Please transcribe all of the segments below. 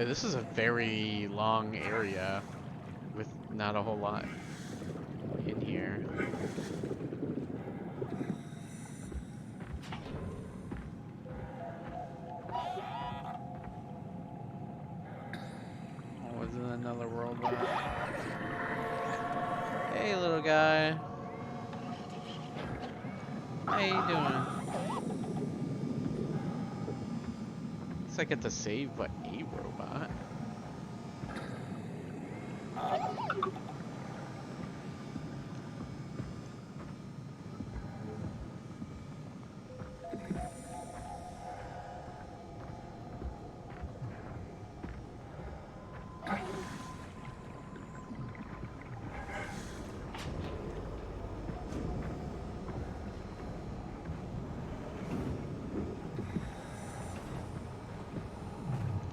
This is a very long area with not a whole lot in here. Oh, is it another robot? Hey, little guy. How you doing? Looks like I get to save a robot.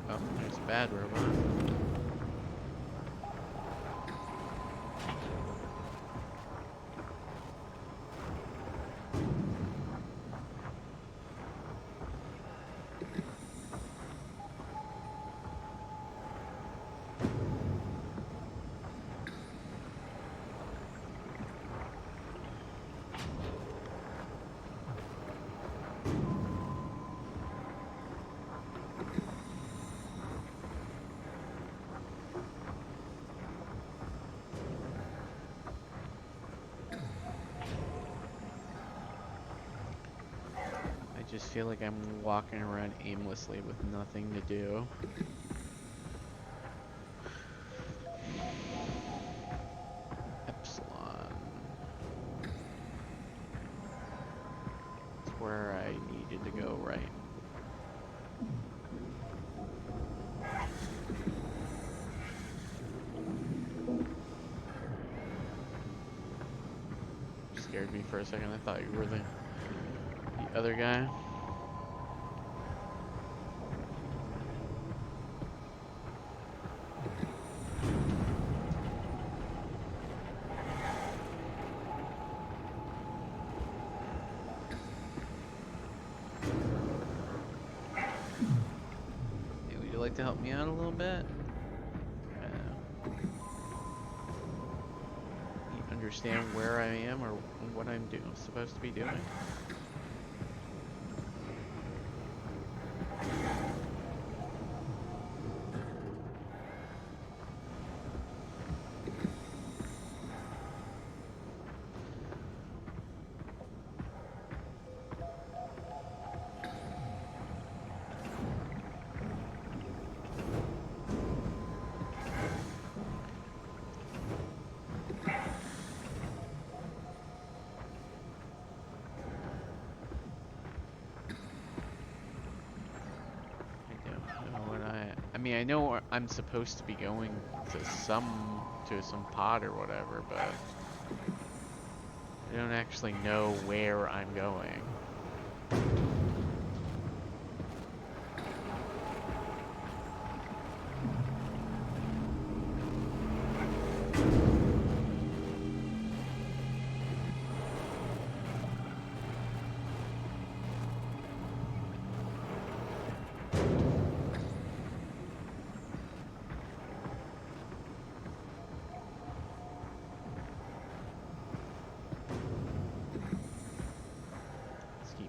Oh, there's a bad robot. I just feel like I'm walking around aimlessly with nothing to do. Epsilon. It's where I needed to go, right? Scared me for a second. I thought you were the other guy. Hey, would you like to help me out a little bit? You understand where I am or what I'm supposed to be doing? I mean, I know I'm supposed to be going to some pod or whatever, but I don't actually know where I'm going.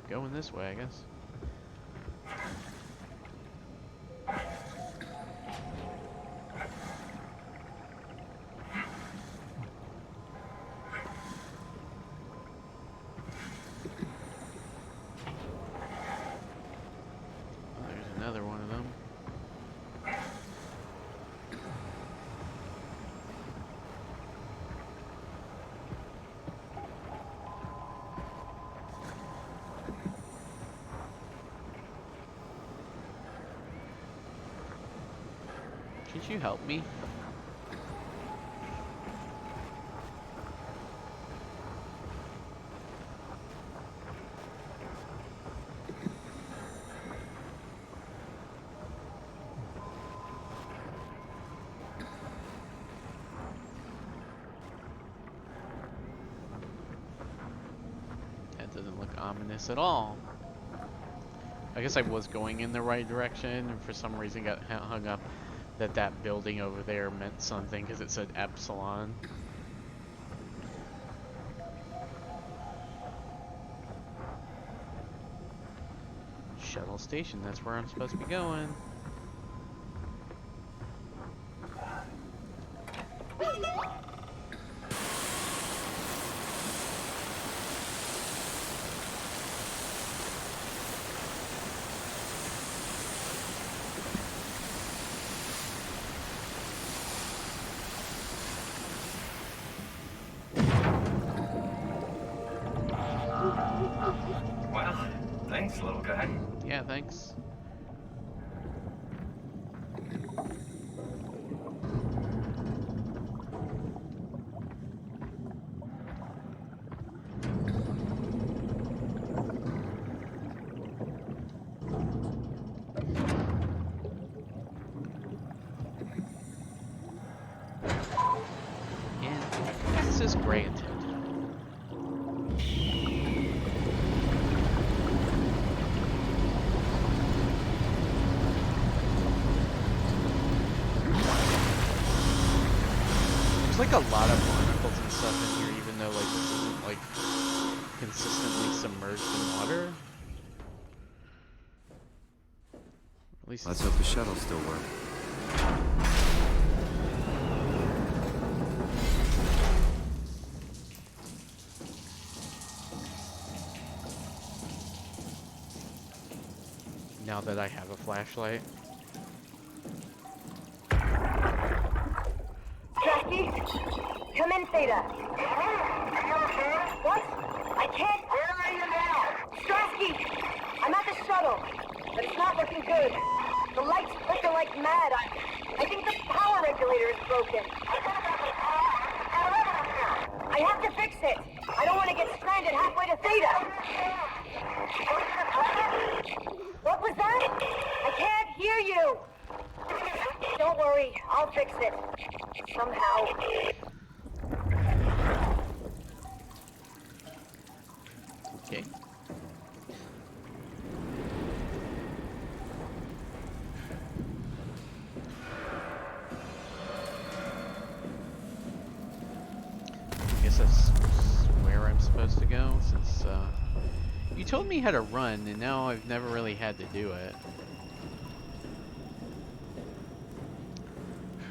Going this way, I guess. Oh, there's another one of them. Could you help me? That doesn't look ominous at all. I guess I was going in the right direction and for some reason got hung up. that that building over there meant something because it said Epsilon. Shuttle station, that's where I'm supposed to be going. Well, thanks, little guy. Yeah, thanks. And access granted. There's like a lot of barnacles and stuff in here, even though like this isn't like consistently submerged in water. At least Let's hope the shuttle still works. now that I have a flashlight. Jackie, come in, Theta. What? I can't. Where are you now? Strasky, I'm at the shuttle, but it's not looking good. The lights flicker like mad. I think the power regulator is broken. I have to fix it. I don't want to get stranded halfway to Theta. What was that? I can't hear you. Don't worry, I'll fix it. Somehow. Okay. I guess that's where I'm supposed to go, since you told me how to run, and now I've never really had to do it.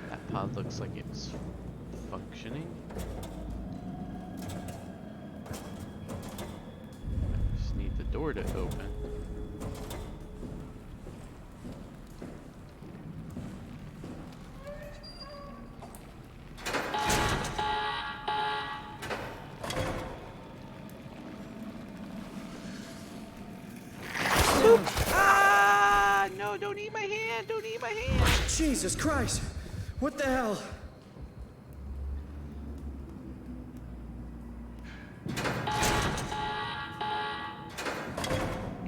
That pod looks like it's functioning. I just need the door to open. Ah! No, don't eat my hand! Don't eat my hand! Jesus Christ! What the hell?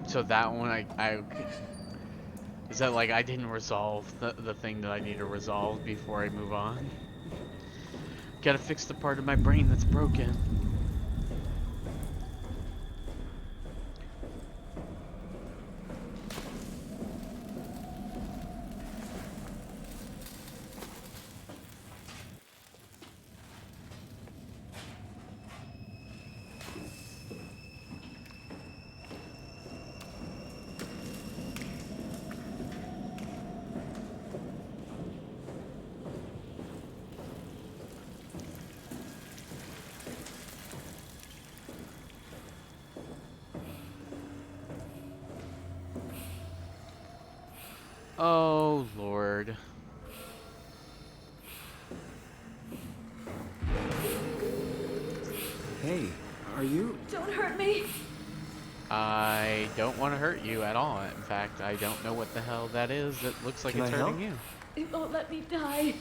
So that one, I is that like I didn't resolve the thing that I need to resolve before I move on? Gotta fix the part of my brain that's broken. Oh, Lord. Hey, are you? Don't hurt me. I don't want to hurt you at all. In fact, I don't know what the hell that is that looks like Can it's I hurting help? you. It won't let me die.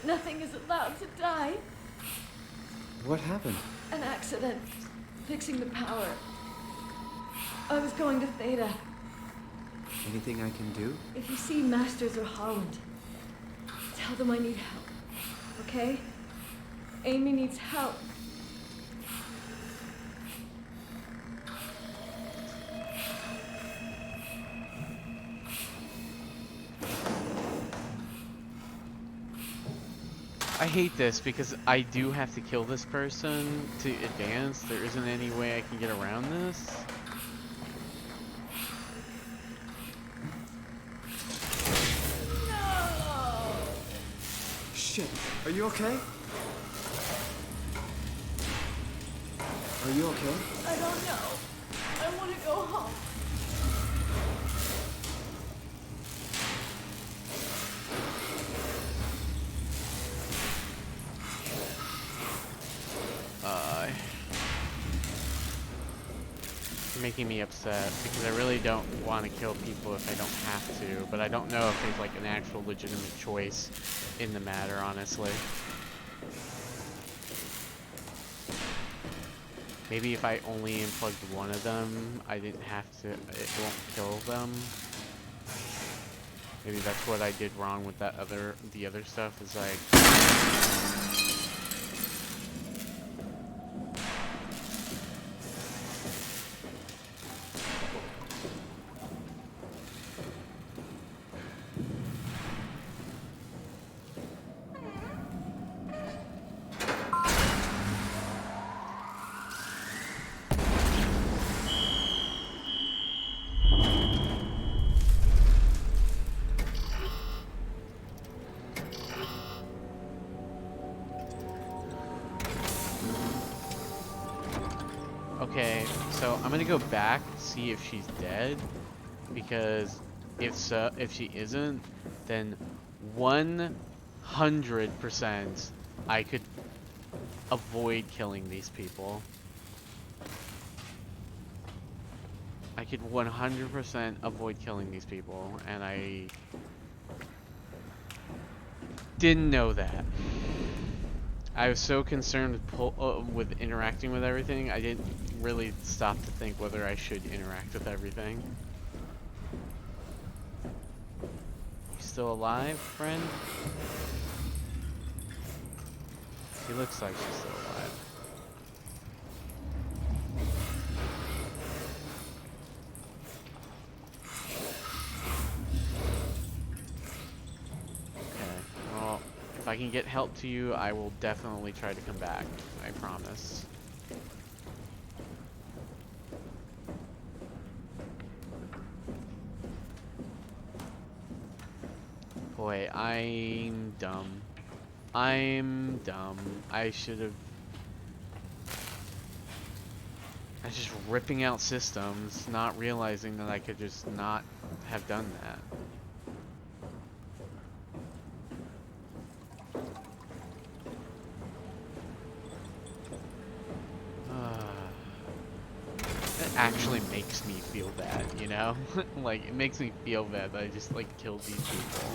Nothing is allowed to die. What happened? An accident. Fixing the power. I was going to Theta. Anything I can do? If you see Masters or Holland, tell them I need help. Okay? Amy needs help. I hate this because I do have to kill this person to advance. There isn't any way I can get around this. Shit, are you okay? Are you okay? I don't know. I want to go home. You're making me upset because I really don't want to kill people if I don't have to, but I don't know if there's like an actual legitimate choice in the matter, honestly. Maybe if I only unplugged one of them, I didn't have to, it won't kill them. Maybe that's what I did wrong with that the other stuff, is like... Okay, so I'm gonna go back, see if she's dead, because if so, if she isn't, then 100% I could avoid killing these people. I could 100% avoid killing these people, and I didn't know that. I was so concerned with interacting with everything, I didn't really stop to think whether I should interact with everything. You still alive, friend? He looks like she's still alive. If I can get help to you, I will definitely try to come back. I promise. Boy, I'm dumb. I'm dumb. I should have... I was just ripping out systems, not realizing that I could just not have done that. Actually makes me feel bad, you know? Like, it makes me feel bad that I just, like, killed these people.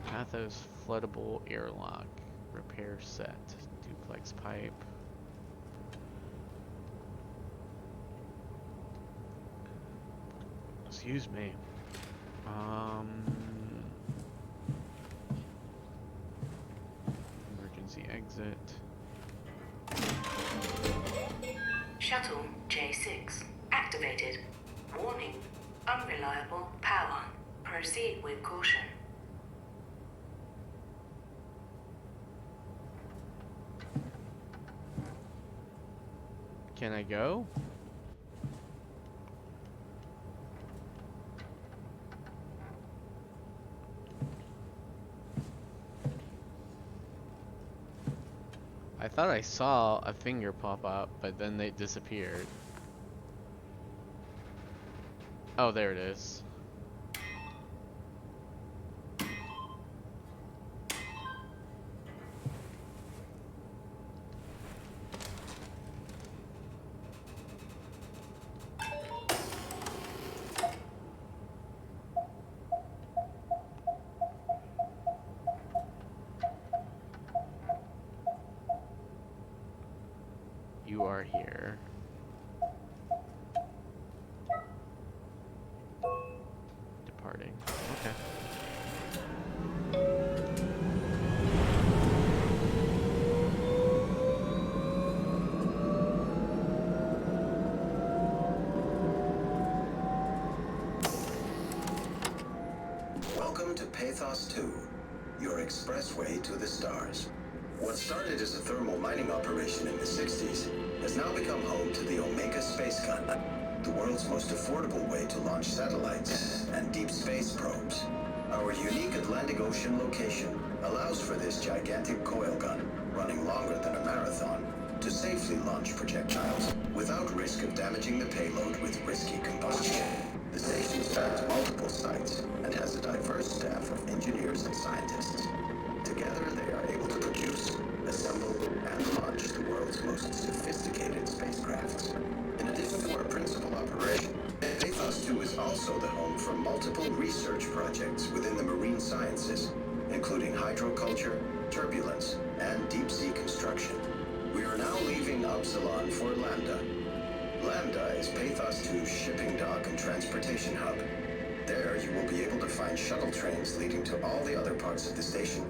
Pathos floodable airlock. Repair set. Duplex pipe. Excuse me. Emergency exit. Shuttle J6 activated. Warning, unreliable power. Proceed with caution. Can I go? I thought I saw a finger pop up, but then they disappeared. Oh, there it is. You are here. Departing. Okay. Welcome to Pathos 2. your expressway to the stars. What started as a thermal mining operation in the 60s has now become home to the Omega Space Gun, the world's most affordable way to launch satellites and deep space probes. Our unique Atlantic Ocean location allows for this gigantic coil gun, running longer than a marathon, to safely launch projectiles without risk of damaging the payload with risky combustion. The station spans multiple sites and has a diverse staff of engineers and scientists. Together, they are able to produce, assemble, and launch the world's most sophisticated spacecrafts. In addition to our principal operation, Pathos 2 is also the home for multiple research projects within the marine sciences, including hydroculture, turbulence, and deep-sea construction. We are now leaving Upsilon for Lambda. Lambda is Pathos 2's shipping dock and transportation hub. There, you will be able to find shuttle trains leading to all the other parts of the station.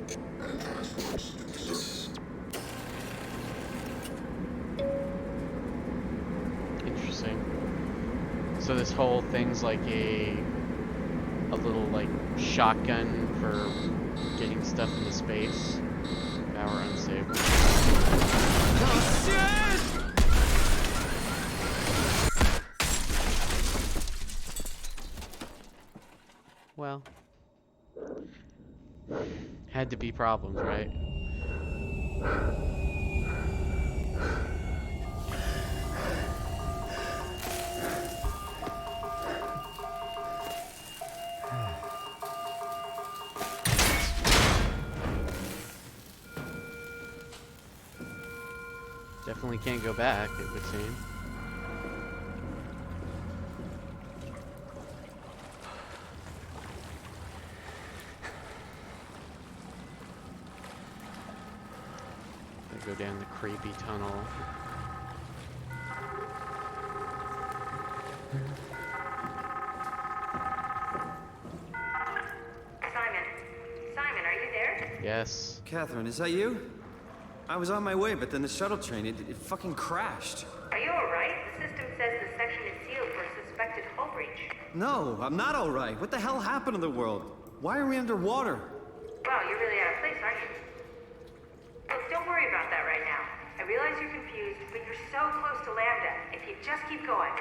Interesting. So this whole thing's like a little like shotgun for getting stuff into space. Power unstable. Oh, shit! Well, had to be problems, right? Definitely can't go back, it would seem. Go down the creepy tunnel. Simon, are you there? Yes. Catherine, is that you? I was on my way, but then the shuttle train, it fucking crashed. Are you alright? The system says the section is sealed for suspected hull breach. No, I'm not alright. What the hell happened to the world? Why are we underwater? Wow, you're really out of place, aren't you? Look, don't worry about that right now. I realize you're confused, but you're so close to Lambda. If you just keep going.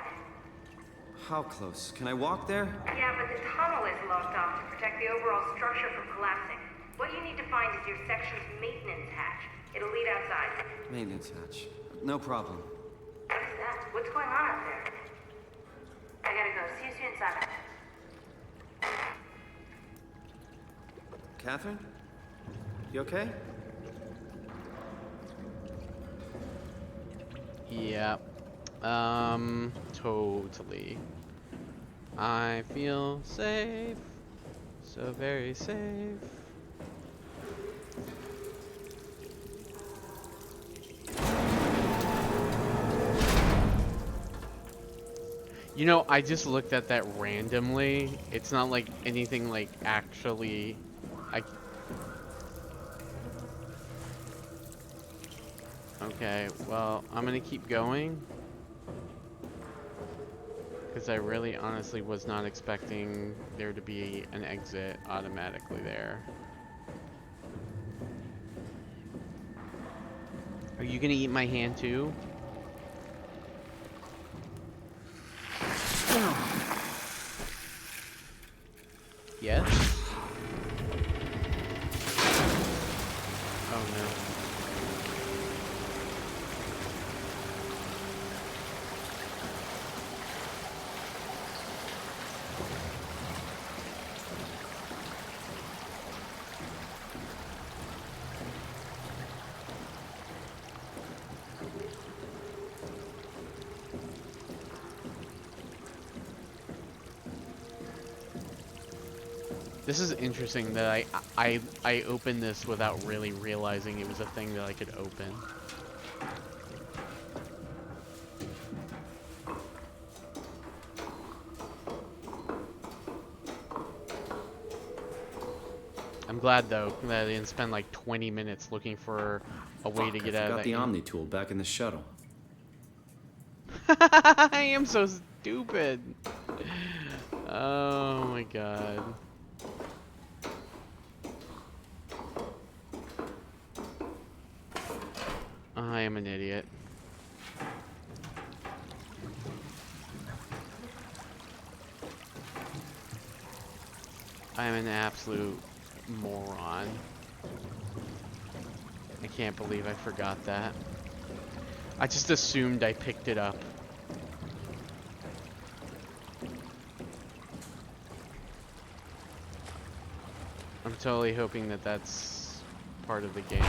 How close? Can I walk there? Yeah, but the tunnel is locked off to protect the overall structure from collapsing. What you need to find is your section's maintenance hatch. It'll lead outside. Maintenance hatch. No problem. What is that? What's going on up there? I gotta go. See you soon, Simon. Catherine? You okay? Yeah. Totally. I feel safe. So very safe. You know, I just looked at that randomly. It's not like anything like actually... Okay, well, I'm gonna keep going. Because I really honestly was not expecting there to be an exit automatically there. Are you gonna eat my hand too? Yes? Oh no. This is interesting that I opened this without really realizing it was a thing that I could open. I'm glad though that I didn't spend like 20 minutes looking for a way to get out of that. Got the Omni tool back in the shuttle. I am so stupid. Oh my god. am an idiot. I am an absolute moron. I can't believe I forgot that. I just assumed I picked it up. I'm totally hoping that that's part of the game.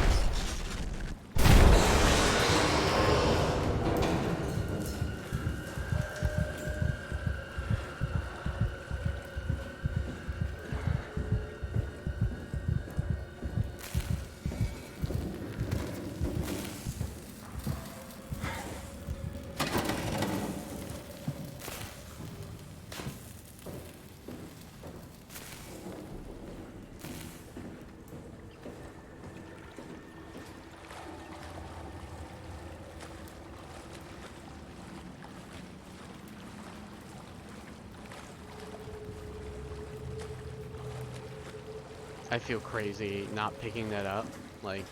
I feel crazy not picking that up, like,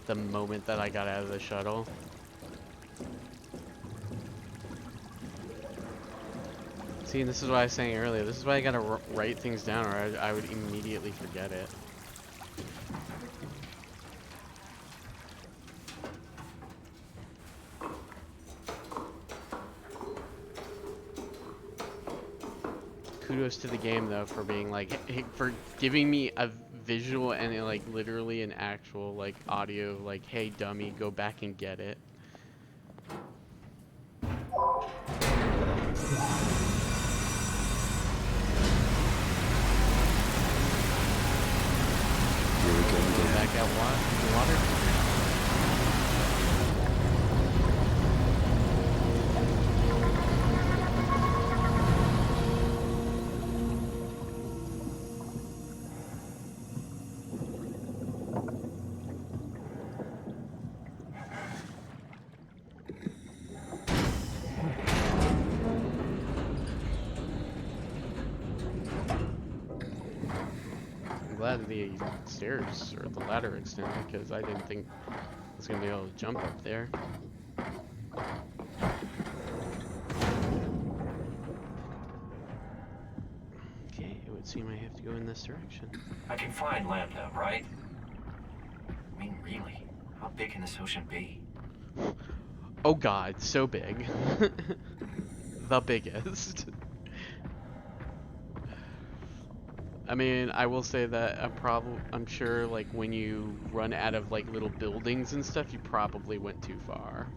the moment that I got out of the shuttle. See, this is what I was saying earlier. This is why I gotta write things down, or I would immediately forget it. Kudos to the game though for being like, for giving me a visual and like literally an actual like audio of like, hey dummy, go back and get it. Go back out water. Glad the stairs or the ladder extended because I didn't think I was gonna be able to jump up there. Okay, it would seem I have to go in this direction. I can find Lambda, right? I mean, really, how big can this ocean be? Oh god, so big. The biggest. I mean, I will say that I'm sure like when you run out of like little buildings and stuff, you probably went too far.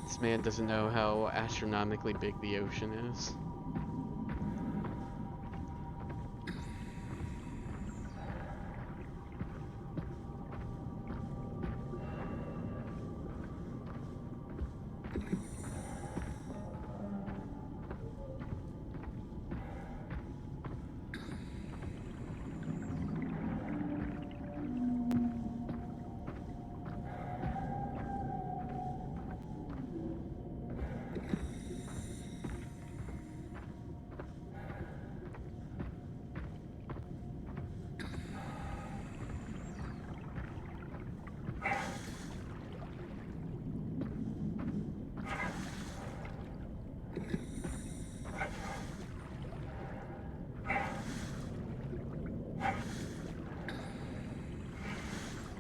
This man doesn't know how astronomically big the ocean is.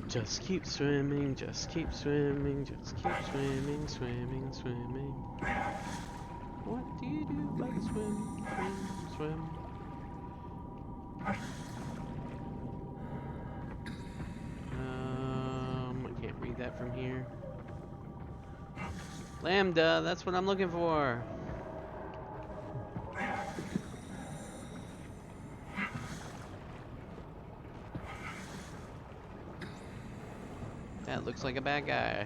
Just keep swimming, just keep swimming, just keep swimming, swimming, swimming. What do you do but swim, swim, swim? I can't read that from here. Lambda, that's what I'm looking for. That looks like a bad guy.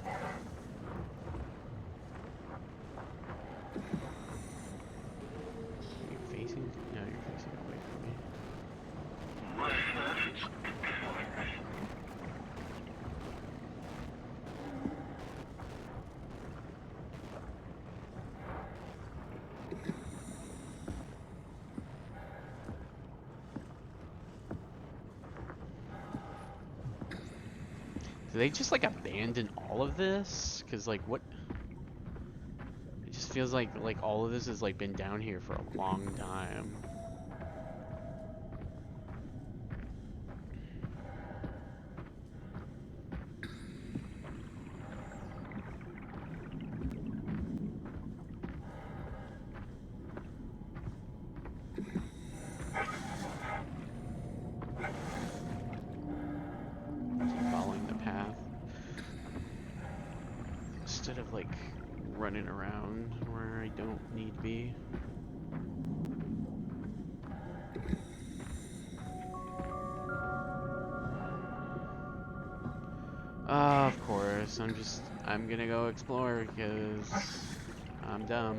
Are you facing? No, you're facing away from me. Do they just like abandon all of this? Cause like what? It just feels like all of this has like been down here for a long time. Following the path instead of like running around where I don't need to be. Of course, I'm gonna go explore because I'm dumb.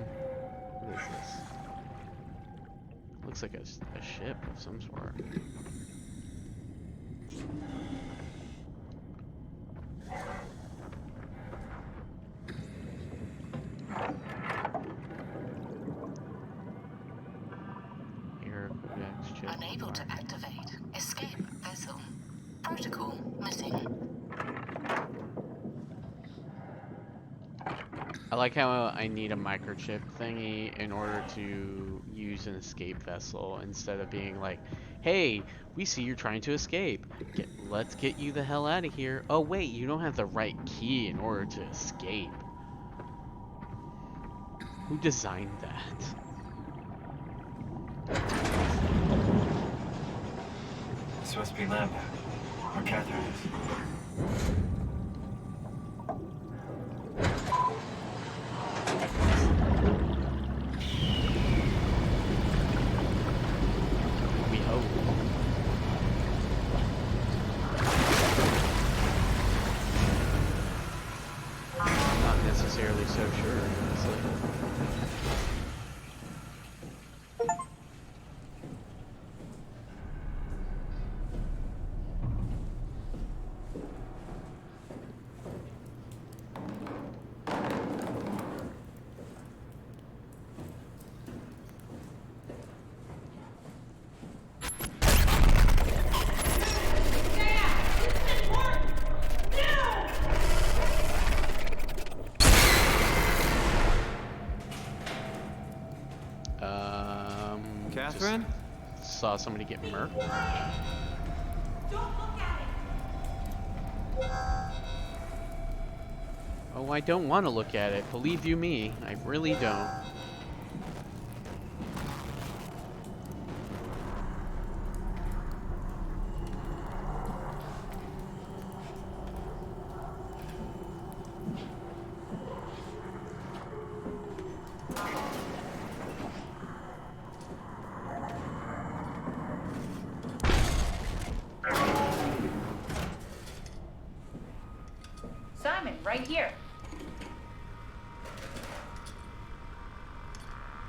What is this? Looks like a ship of some sort. Unable to activate. Escape vessel. Protocol missing. I like how I need a microchip thingy in order to use an escape vessel instead of being like, hey, we see you're trying to escape. Let's get you the hell out of here. Oh wait, you don't have the right key in order to escape. Who designed that? This must be Lambda, where Catherine is. We hope. Not necessarily so sure, honestly. Catherine? Just saw somebody get murked. Don't look at it! Oh, I don't want to look at it. Believe you me, I really don't. Simon, right here.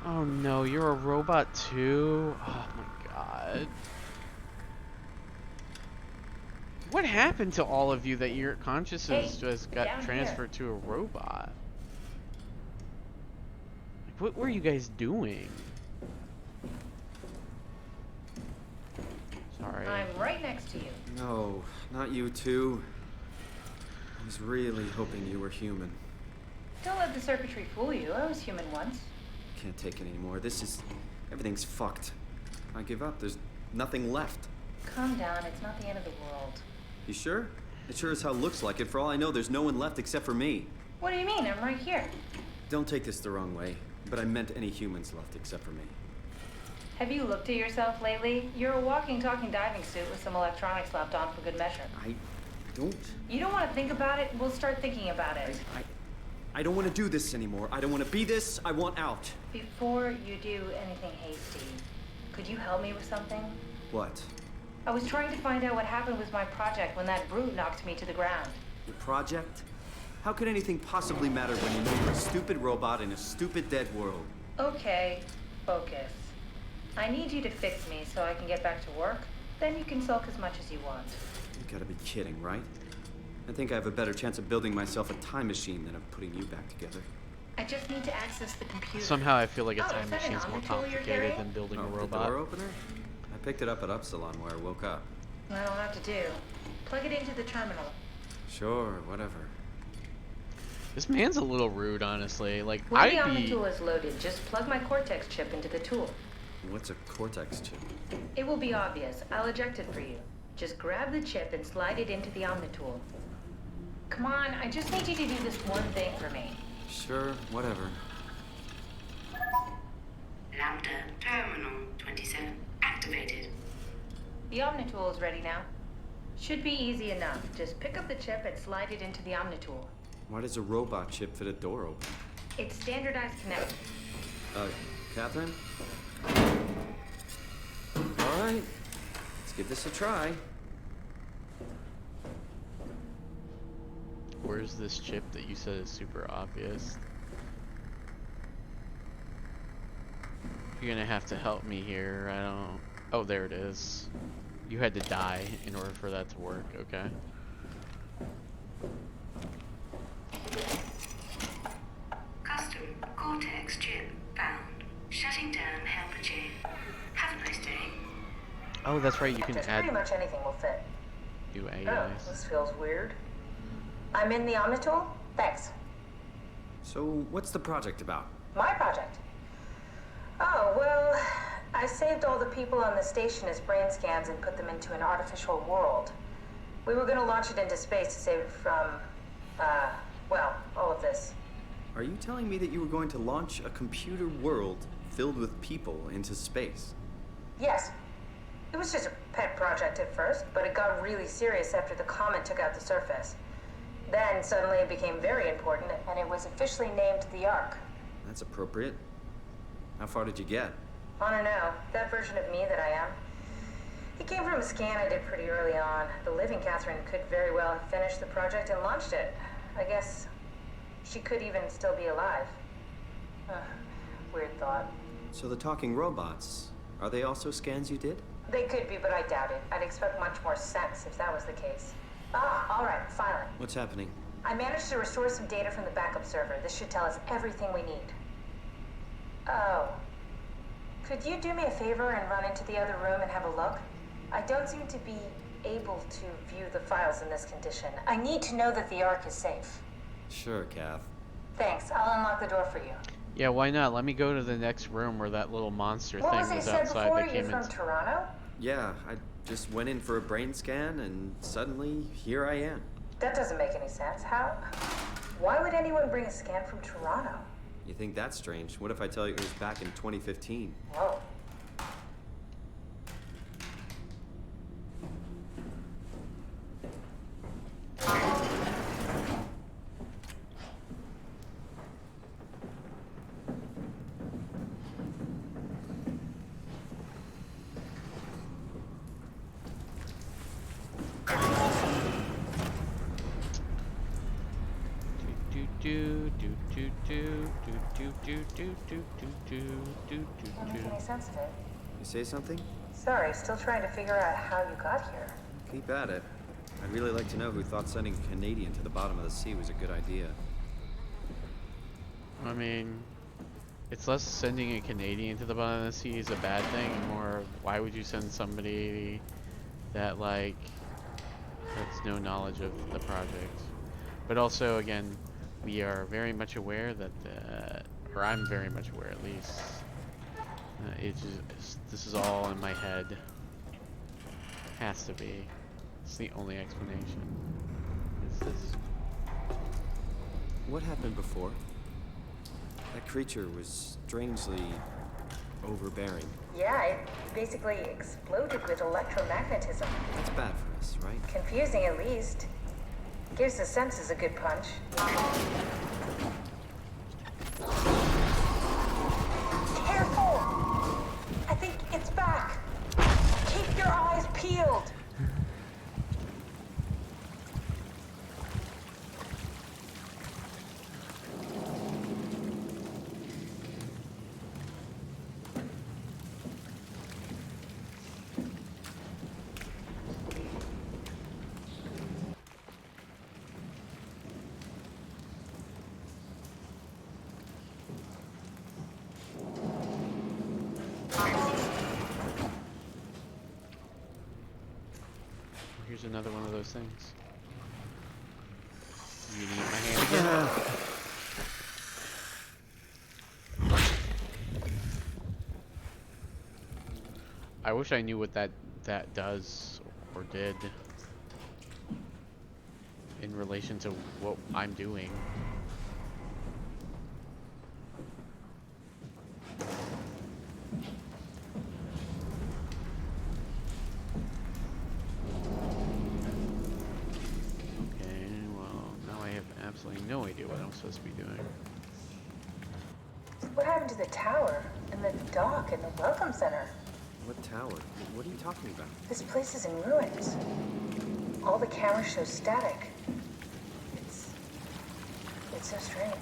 Oh no, you're a robot too? Oh my god. What happened to all of you that your consciousness just got down transferred to a robot? Like, what were you guys doing? Sorry. I'm right next to you. No, not you two. I was really hoping you were human. Don't let the circuitry fool you. I was human once. Can't take it anymore. Everything's fucked. I give up. There's nothing left. Calm down. It's not the end of the world. You sure? It sure as hell looks like it. For all I know, there's no one left except for me. What do you mean? I'm right here. Don't take this the wrong way, but I meant any humans left except for me. Have you looked at yourself lately? You're a walking, talking diving suit with some electronics slapped on for good measure. I don't. You don't want to think about it? We'll start thinking about it. I don't want to do this anymore. I don't want to be this. I want out. Before you do anything hasty, could you help me with something? What? I was trying to find out what happened with my project when that brute knocked me to the ground. Your project? How could anything possibly matter when you know you're a stupid robot in a stupid dead world? Okay, focus. I need you to fix me so I can get back to work. Then you can sulk as much as you want. You gotta be kidding, right? I think I have a better chance of building myself a time machine than of putting you back together. I just need to access the computer. Somehow I feel like a Oh, time is that an machine's more omni tool you're complicated carrying? than building a The robot. door opener? I picked it up at Upsilon where I woke up. That'll have to do. Plug it into the terminal. Sure, whatever. This man's a little rude, honestly. Like, When the I'd be... Omnitool is loaded, just plug my Cortex chip into the tool. What's a Cortex chip? It will be obvious. I'll eject it for you. Just grab the chip and slide it into the Omnitool. Come on, I just need you to do this one thing for me. Sure, whatever. Lambda Terminal 27 activated. The Omnitool is ready now. Should be easy enough. Just pick up the chip and slide it into the Omnitool. Why does a robot chip fit a door open? It's standardized connect. Catherine? Alright, let's give this a try. Where's this chip that you said is super obvious? You're gonna have to help me here. I don't... Oh, there it is. You had to die in order for that to work, okay? Custom Cortex chip found. Shutting down helper chain. Have a nice day. Oh, that's right, you can Just add pretty much anything will fit. new Oh, AIs. this feels weird. I'm in the Omnitool? Thanks. So, what's the project about? My project. Oh, well, I saved all the people on the station as brain scans and put them into an artificial world. We were gonna launch it into space to save it from, well, all of this. Are you telling me that you were going to launch a computer world filled with people into space? Yes. It was just a pet project at first, but it got really serious after the comet took out the surface. Then suddenly it became very important, and it was officially named the Ark. That's appropriate. How far did you get? I don't know, that version of me that I am. It came from a scan I did pretty early on. The living Catherine could very well have finished the project and launched it. I guess she could even still be alive. Weird thought. So the talking robots, are they also scans you did? They could be, but I doubt it. I'd expect much more sense if that was the case. All right, finally. What's happening? I managed to restore some data from the backup server. This should tell us everything we need. Oh. Could you do me a favor and run into the other room and have a look? I don't seem to be able to view the files in this condition. I need to know that the Ark is safe. Sure, Kath. Thanks. I'll unlock the door for you. Yeah, why not? Let me go to the next room where that little monster What thing was it was said outside before? that You're came from in. Toronto? Yeah, I just went in for a brain scan and suddenly here I am. That doesn't make any sense. How? Why would anyone bring a scan from Toronto? You think that's strange? What if I tell you it was back in 2015? Whoa. Doesn't make any sense of it. You say something? Sorry, still trying to figure out how you got here. Keep at it. I'd really like to know who thought sending a Canadian to the bottom of the sea was a good idea. I mean, it's less sending a Canadian to the bottom of the sea is a bad thing, and more why would you send somebody that, like, has no knowledge of the project. But also, again, we are very much aware that, or I'm very much aware at least, this is all in my head. Has to be. It's the only explanation. It's this. What happened before? That creature was strangely overbearing. Yeah, it basically exploded with electromagnetism. That's bad for us, right? Confusing at least. Gives the senses a good punch. Careful! I think it's back. Keep your eyes peeled. Here's another one of those things. I wish I knew what that does or did in relation to what I'm doing. Okay, well, now I have absolutely no idea what I'm supposed to be doing. What happened to the tower, and the dock, and the welcome center? What tower? What are you talking about? This place is in ruins. All the cameras show static. It's so strange.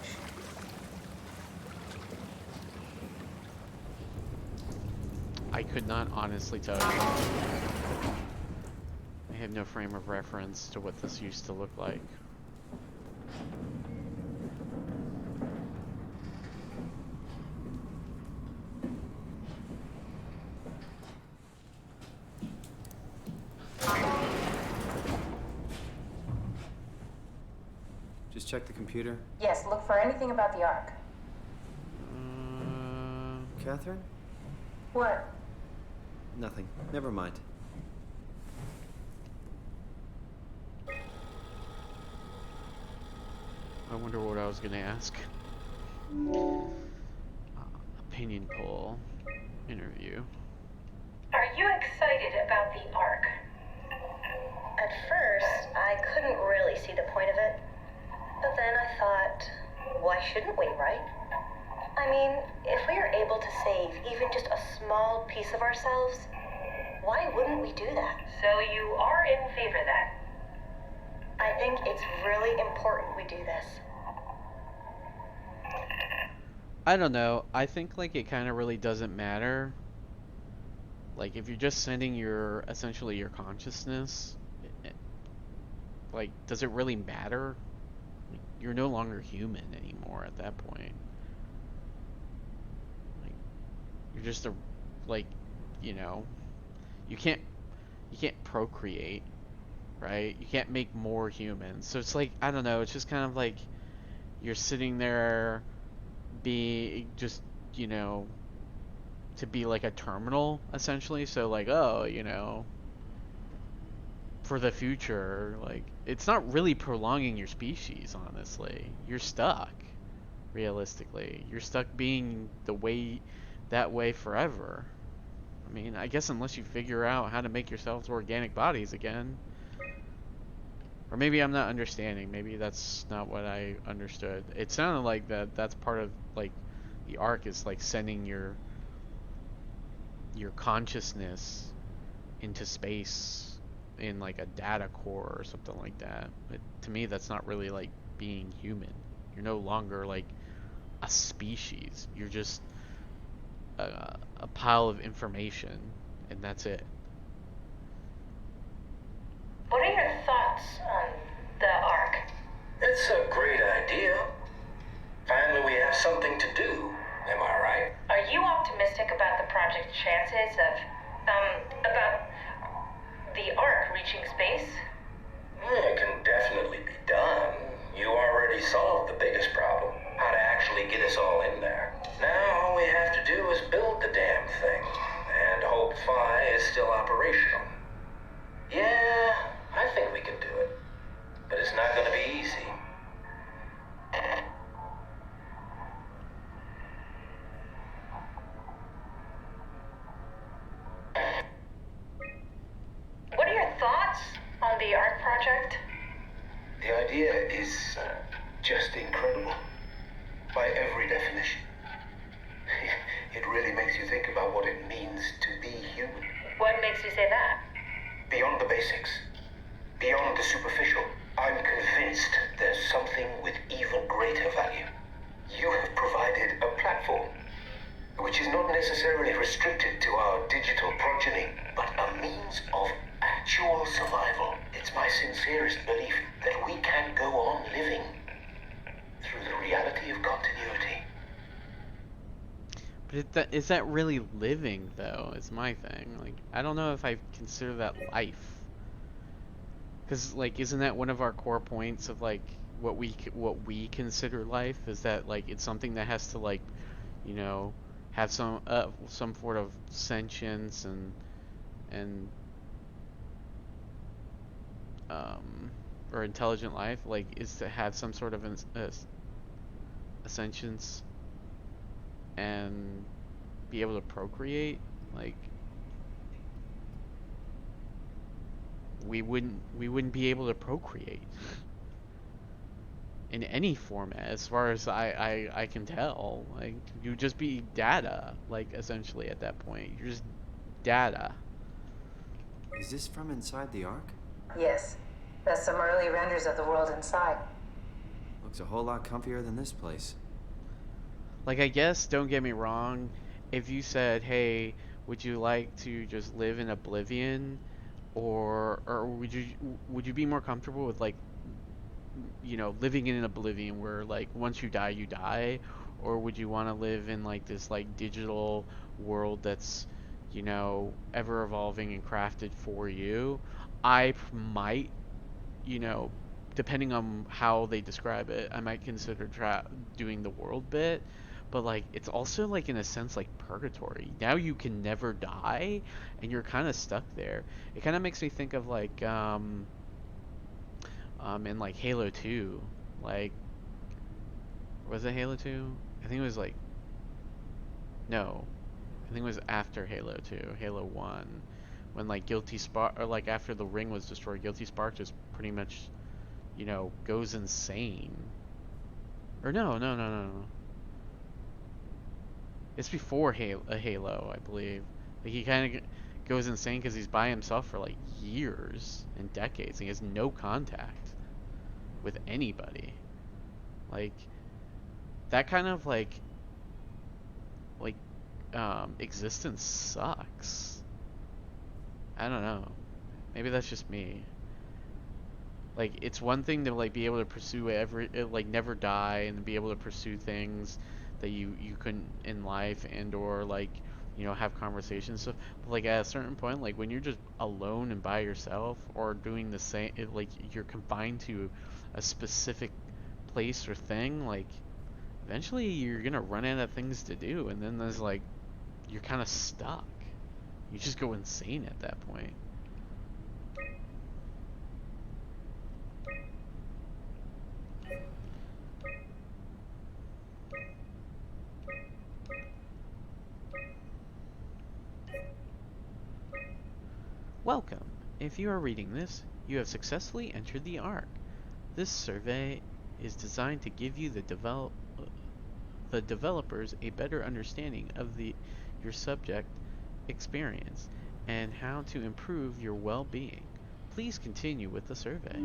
I could not honestly tell you. I have no frame of reference to what this used to look like. Just check the computer. Yes, look for anything about the Ark. Catherine? What? Nothing. Never mind. I wonder what I was gonna ask. Opinion poll. Interview. Are you excited about the Ark? At first, I couldn't really see the point of it. But then I thought, why shouldn't we, right? I mean, if we are able to save even just a small piece of ourselves, why wouldn't we do that? So you are in favor then? I think it's really important we do this. I don't know. I think like it kind of really doesn't matter. Like if you're just sending your essentially your consciousness, like does it really matter? Like, you're no longer human anymore at that point. Like you're just a like, you know, you can't procreate, right? You can't make more humans. So it's like I don't know, it's just kind of like you're sitting there be just, you know, to be like a terminal essentially. So like, oh, you know, for the future, like it's not really prolonging your species, honestly. You're stuck. Realistically, you're stuck being that way forever. I mean, I guess unless you figure out how to make yourselves organic bodies again. Or maybe I'm not understanding. Maybe that's not what I understood. It sounded like that's part of like the arc is like sending your consciousness into space in like a data core or something like that. But to me that's not really like being human. You're no longer like a species. You're just a pile of information and that's it. What are your thoughts on the Ark? It's a great idea. Finally, we have something to do. Am I right? Are you optimistic about the project's chances of, about the Ark reaching space? It can definitely be done. You already solved the biggest problem. How to actually get us all in there. Now all we have to do is build the damn thing. And hope Phi is still operational. Yeah, I think we can do it. But it's not gonna be easy. What are your thoughts on the Ark project? The idea is just incredible. By every definition. It really makes you think about what it means to be human. What makes you say that? Beyond the basics. Beyond the superficial. I'm convinced there's something with even greater value. You have provided a platform, which is not necessarily restricted to our digital progeny, but a means of actual survival. It's my sincerest belief that we can go on living through the reality of continuity. But is that really living though? Is my thing. Like I don't know if I consider that life. Because like isn't that one of our core points of like what we consider life is that like it's something that has to like, you know, have some sort of sentience and or intelligent life, like is to have some sort of a sentience and be able to procreate. Like we wouldn't be able to procreate in any format as far as I can tell. Like you'd just be data, like essentially at that point. You're just data. Is this from inside the Ark? Yes. That's some early renders of the world inside. Looks a whole lot comfier than this place. Like I guess, don't get me wrong, if you said, "Hey, would you like to just live in oblivion, or would you be more comfortable with like, you know, living in an oblivion where like once you die, or would you want to live in like this like digital world that's, you know, ever evolving and crafted for you?" I might, you know, depending on how they describe it, I might consider doing the world bit. But like, it's also like in a sense like purgatory. Now you can never die, and you're kind of stuck there. It kind of makes me think of like in like Halo 2, like was it Halo 2? I think it was like no, I think it was after Halo 2, Halo 1, when like Guilty Spark, or like after the ring was destroyed, Guilty Spark just pretty much, you know, goes insane. Or no, no, no, no, no. It's before Halo, I believe. Like he kind of goes insane because he's by himself for like years and decades. And he has no contact with anybody. Like that kind of like existence sucks. I don't know. Maybe that's just me. Like it's one thing to like be able to pursue like never die and be able to pursue things that you couldn't in life, and or like, you know, have conversations. So but like at a certain point, like when you're just alone and by yourself or doing the same, like you're confined to a specific place or thing, like eventually you're gonna run out of things to do, and then there's like you're kind of stuck. You just go insane at that point. Welcome. If you are reading this, you have successfully entered the Ark. This survey is designed to give you the developers a better understanding of your subject experience and how to improve your well-being. Please continue with the survey.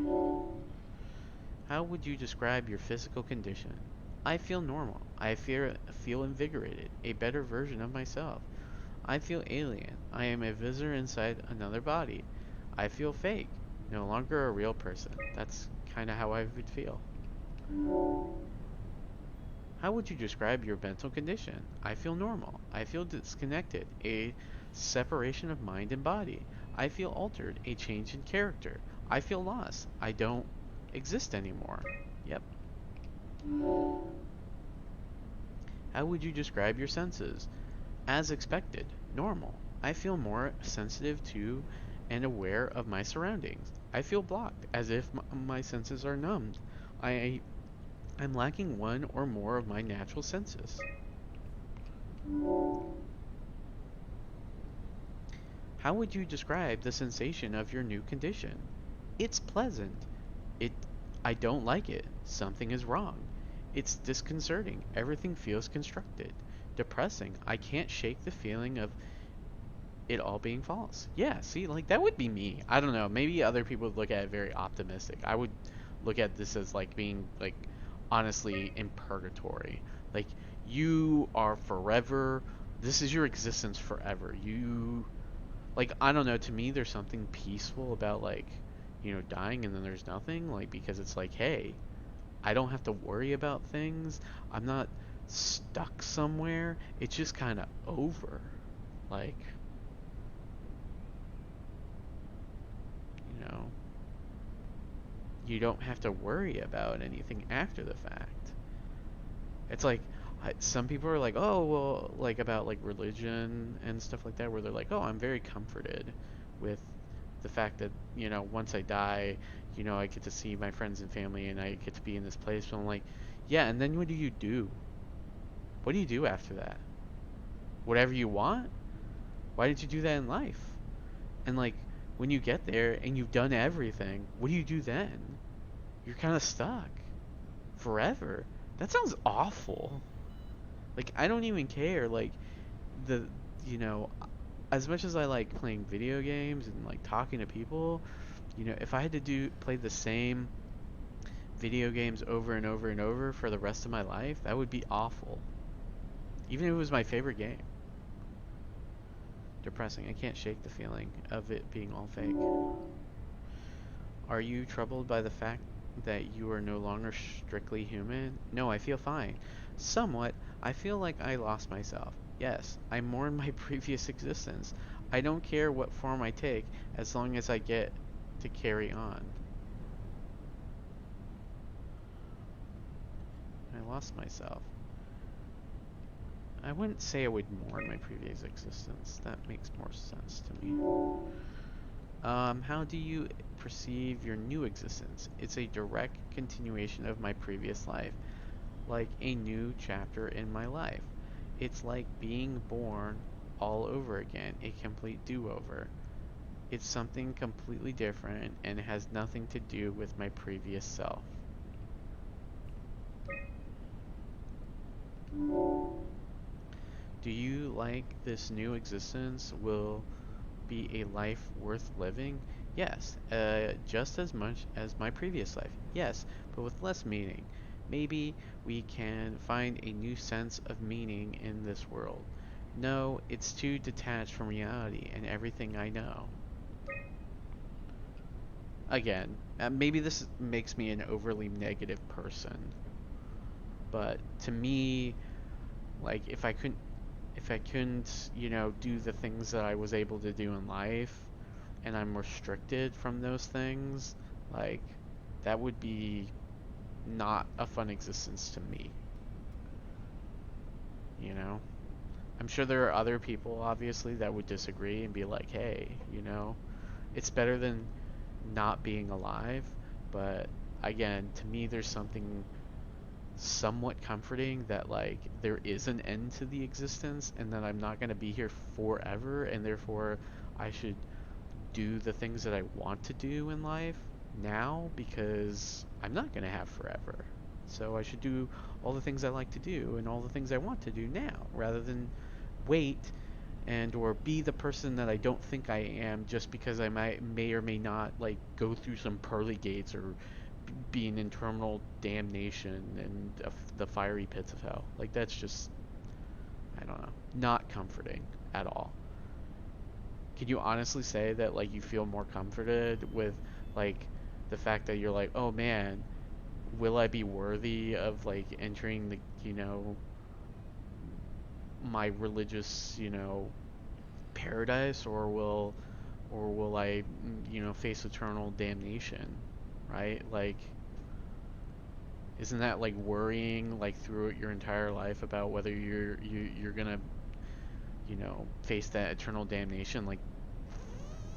How would you describe your physical condition? I feel normal. I feel invigorated, a better version of myself. I feel alien. I am a visitor inside another body. I feel fake. No longer a real person. That's kind of how I would feel. How would you describe your mental condition? I feel normal. I feel disconnected. A separation of mind and body. I feel altered. A change in character. I feel lost. I don't exist anymore. Yep. How would you describe your senses? As expected, normal. I feel more sensitive to and aware of my surroundings. I feel blocked, as if my senses are numbed. I'm lacking one or more of my natural senses. How would you describe the sensation of your new condition? It's pleasant. It I don't like it. Something is wrong. It's disconcerting. Everything feels constructed. Depressing. I can't shake the feeling of it all being false. Yeah, see, like that would be me. I don't know. Maybe other people would look at it very optimistic. I would look at this as like being like honestly in purgatory. Like you are forever. This is your existence forever. You like I don't know, to me there's something peaceful about like, you know, dying and then there's nothing, like because it's like, hey, I don't have to worry about things. I'm not stuck somewhere. It's just kind of over. Like, you know, you don't have to worry about anything after the fact. It's like some people are like, oh, well, like about like religion and stuff like that, where they're like, oh, I'm very comforted with the fact that, you know, once I die, you know, I get to see my friends and family and I get to be in this place. But I'm like, yeah, and then what do you do? What do you do after that? Whatever you want? Why did you do that in life? And like, when you get there and you've done everything, what do you do then? You're kind of stuck forever. That sounds awful. Like, I don't even care. Like, the, you know, as much as I like playing video games and like talking to people, you know, if I had to play the same video games over and over and over for the rest of my life, that would be awful. Even if it was my favorite game. Depressing. I can't shake the feeling of it being all fake. Are you troubled by the fact that you are no longer strictly human? No, I feel fine. Somewhat. I feel like I lost myself. Yes, I mourn my previous existence. I don't care what form I take as long as I get to carry on. I lost myself. I wouldn't say I would mourn my previous existence. That makes more sense to me. How do you perceive your new existence? It's a direct continuation of my previous life, like a new chapter in my life. It's like being born all over again, a complete do-over. It's something completely different and has nothing to do with my previous self. Do you like this new existence? Will be a life worth living? Yes, just as much as my previous life. Yes, but with less meaning. Maybe we can find a new sense of meaning in this world. No, it's too detached from reality and everything I know. Again, maybe this makes me an overly negative person, but to me, like if I couldn't, you know, do the things that I was able to do in life, and I'm restricted from those things, like, that would be not a fun existence to me. You know? I'm sure there are other people, obviously, that would disagree and be like, hey, you know, it's better than not being alive, but again, to me, there's something somewhat comforting that like there is an end to the existence and that I'm not going to be here forever, and therefore I should do the things that I want to do in life now because I'm not going to have forever. So I should do all the things I like to do and all the things I want to do now rather than wait and or be the person that I don't think I am just because I may or may not like go through some pearly gates or be in eternal damnation and the fiery pits of hell. Like that's just, I don't know, not comforting at all. Can you honestly say that like you feel more comforted with like the fact that you're like, oh man, will I be worthy of like entering the, you know, my religious, you know, paradise, or will I, you know, face eternal damnation, right? Like, isn't that like worrying like through your entire life about whether you're gonna, you know, face that eternal damnation? Like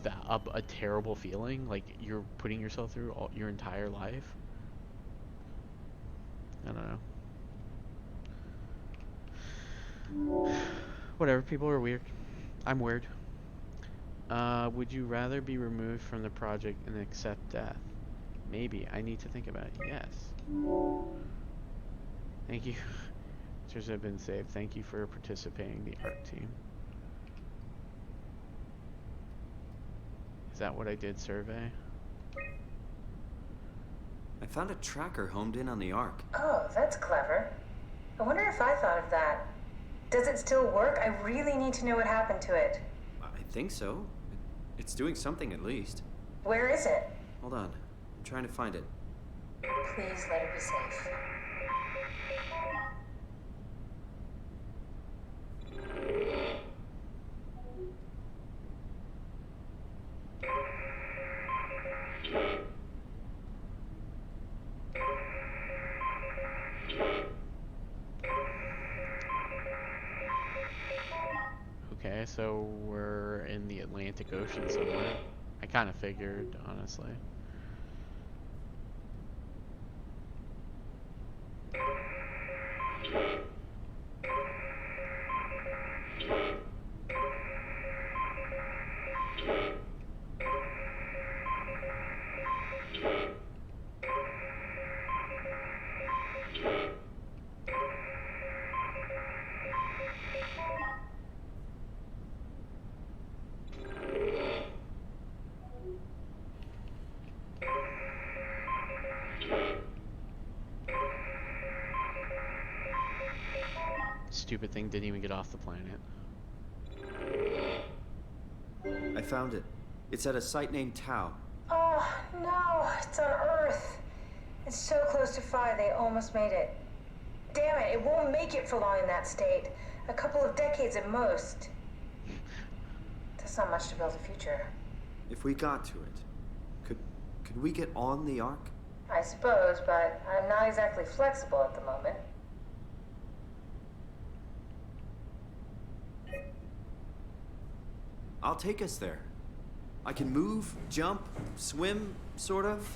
that a terrible feeling, like you're putting yourself through all your entire life. I don't know. Whatever, people are weird. I'm weird. Would you rather be removed from the project and accept death? Maybe. I need to think about it. Yes. Thank you. Pictures have been saved. Thank you for participating, the art team. Is that what I did, survey? I found a tracker homed in on the Ark. Oh, that's clever. I wonder if I thought of that. Does it still work? I really need to know what happened to it. I think so. It's doing something at least. Where is it? Hold on. I'm trying to find it. Please let it be safe. Okay, so we're in the Atlantic Ocean somewhere. I kind of figured, honestly. Stupid thing didn't even get off the planet. I found it. It's at a site named Tau. Oh, no, it's on Earth. It's so close to 5, they almost made it. Damn it, it won't make it for long in that state. A couple of decades at most. That's not much to build a future. If we got to it, could we get on the Ark? I suppose, but I'm not exactly flexible at the moment. I'll take us there. I can move, jump, swim, sort of.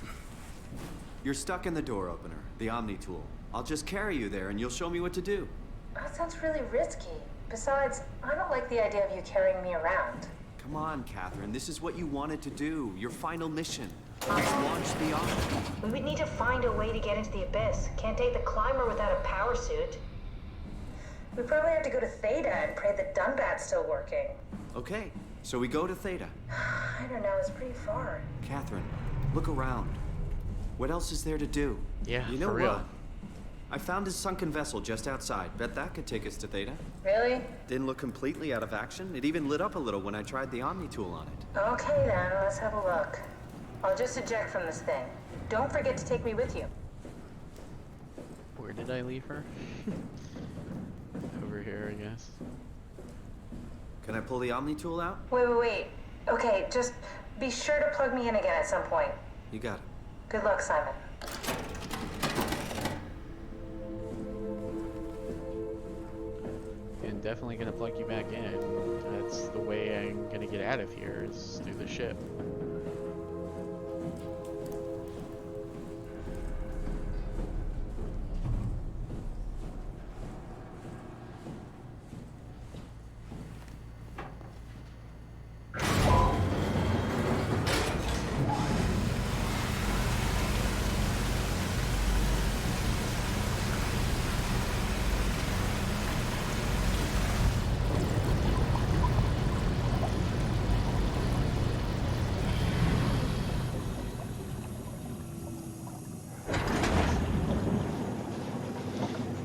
You're stuck in the door opener, the Omni tool. I'll just carry you there and you'll show me what to do. That sounds really risky. Besides, I don't like the idea of you carrying me around. Come on, Catherine. This is what you wanted to do. Your final mission. Let's launch the Omni. We would need to find a way to get into the abyss. Can't take the climber without a power suit. We probably have to go to Theta and pray that Dunbat's still working. Okay, so we go to Theta. I don't know, it's pretty far. Catherine, look around. What else is there to do? Yeah, you know for real. what? I found a sunken vessel just outside. Bet that could take us to Theta. Really? Didn't look completely out of action. It even lit up a little when I tried the Omni tool on it. Okay then, let's have a look. I'll just eject from this thing. Don't forget to take me with you. Where did I leave her? Over here, I guess. Can I pull the Omni tool out? Wait. Okay, just be sure to plug me in again at some point. You got it. Good luck, Simon. And definitely gonna plug you back in. That's the way I'm gonna get out of here, is through the ship.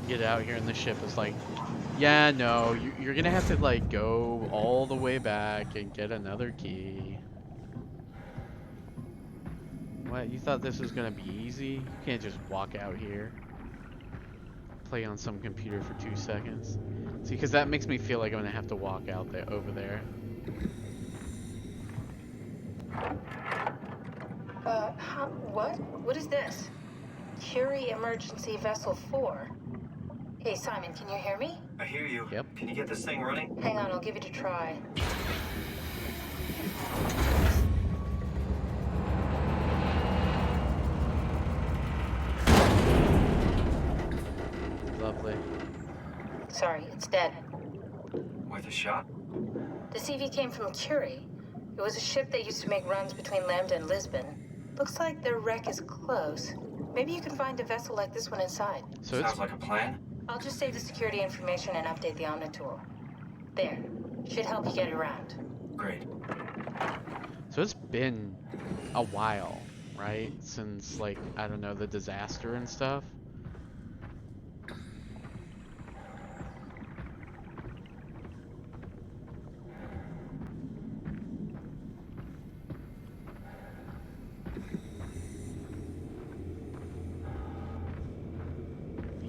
Get out here and the ship is like, yeah, no, you're gonna have to like go all the way back and get another key. What, you thought this was gonna be easy? You can't just walk out here, play on some computer for 2 seconds. See, because that makes me feel like I'm gonna have to walk out there over there. What? What is this? Curie Emergency Vessel 4. Hey, Simon, can you hear me? I hear you. Yep. Can you get this thing running? Hang on, I'll give it a try. Lovely. Sorry, it's dead. Worth a shot? The CV came from Curie. It was a ship that used to make runs between Lambda and Lisbon. Looks like their wreck is close. Maybe you can find a vessel like this one inside. So it's Sounds like a plan. I'll just save the security information and update the Omni tool. There. Should help you get around. Great. So it's been a while, right? Since, like, I don't know, the disaster and stuff.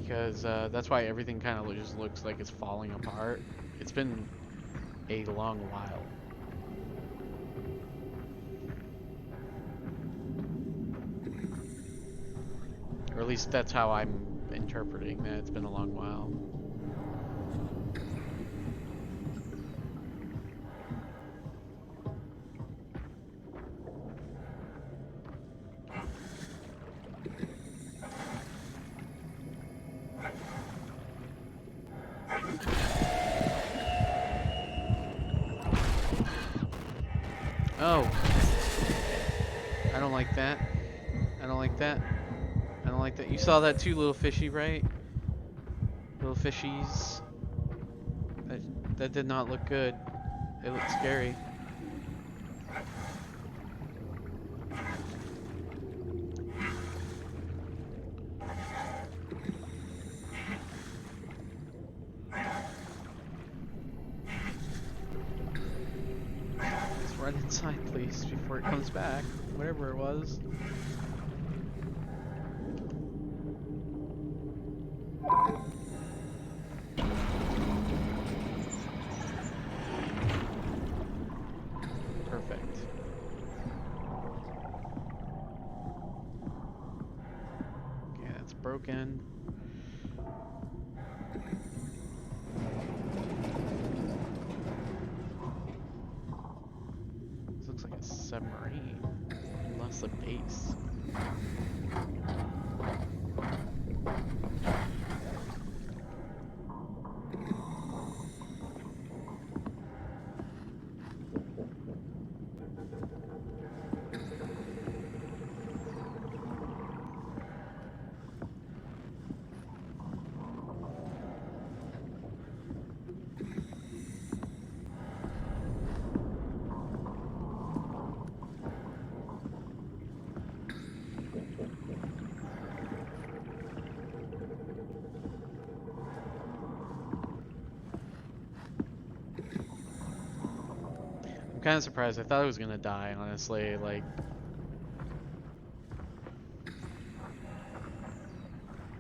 Because that's why everything kind of just looks like it's falling apart. It's been a long while. Or at least that's how I'm interpreting that. It's been a long while. Oh. I don't like that. I don't like that. I don't like that. You saw that too, little fishy, right? Little fishies. That did not look good. It looked scary. Let's run inside, please, before it comes back. Whatever it was. Perfect. Okay, that's broken. This looks like a submarine. Lost the base. I'm kind of surprised. I thought I was gonna die, honestly. Like,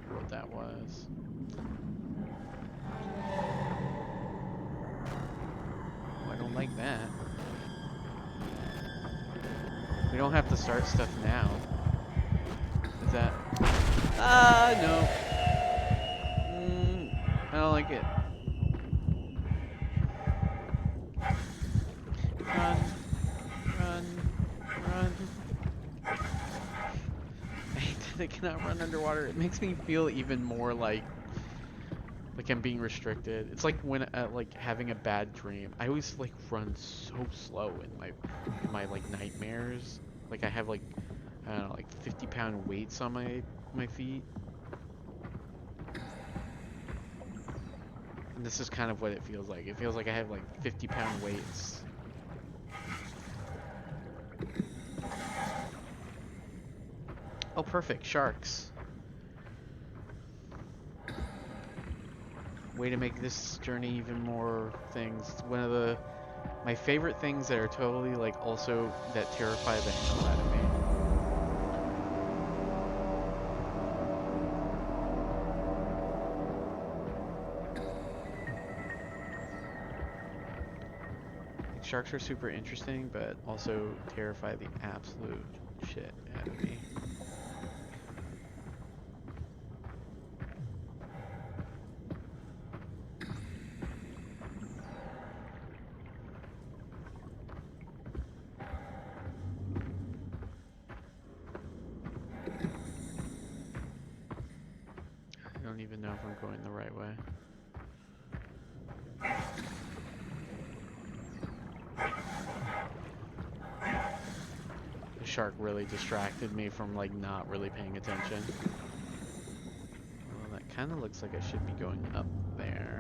what that was. Oh, I don't like that. We don't have to start stuff now. Is that? Ah, no. I don't like it. Run, run, run. I hate that I cannot run underwater. It makes me feel even more like I'm being restricted. It's like when like having a bad dream. I always like run so slow in my like nightmares. Like I have like, I don't know, like 50-pound weights on my feet. And this is kind of what it feels like. It feels like I have like 50-pound weights. Oh, perfect. Sharks. Way to make this journey even more things. It's one of my favorite things that are totally like also that terrify the hell out of me. Sharks are super interesting, but also terrify the absolute shit out of me. I don't even know if I'm going the right way. The shark really distracted me from like not really paying attention. Well, that kind of looks like I should be going up there.